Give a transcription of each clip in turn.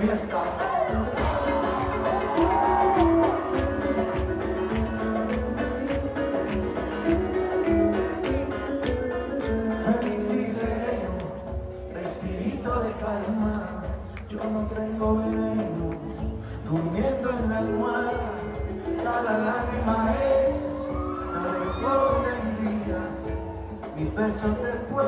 fiesta. Feliz mi sereno, respirito de calma. Yo no tengo veneno, durmiendo en la almohada. Cada lágrima es una flor de mi vida. Mis besos después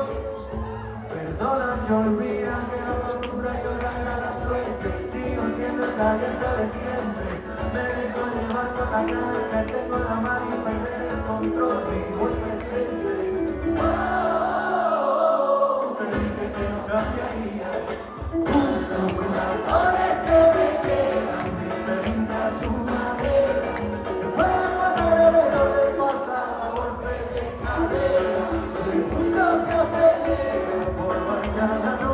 perdonan y olvidan que la locura llora la suerte. Sigo siendo el cabeza de siempre. Me dejo llevar por la cara que tengo en la mano y perder el control y voy presente. Te dije que no cambiaría. Uso corazones que me quedan diferentes a su manera. Puedo perderlo del pasado a golpe de cadera. El pulso se acelera por mañana.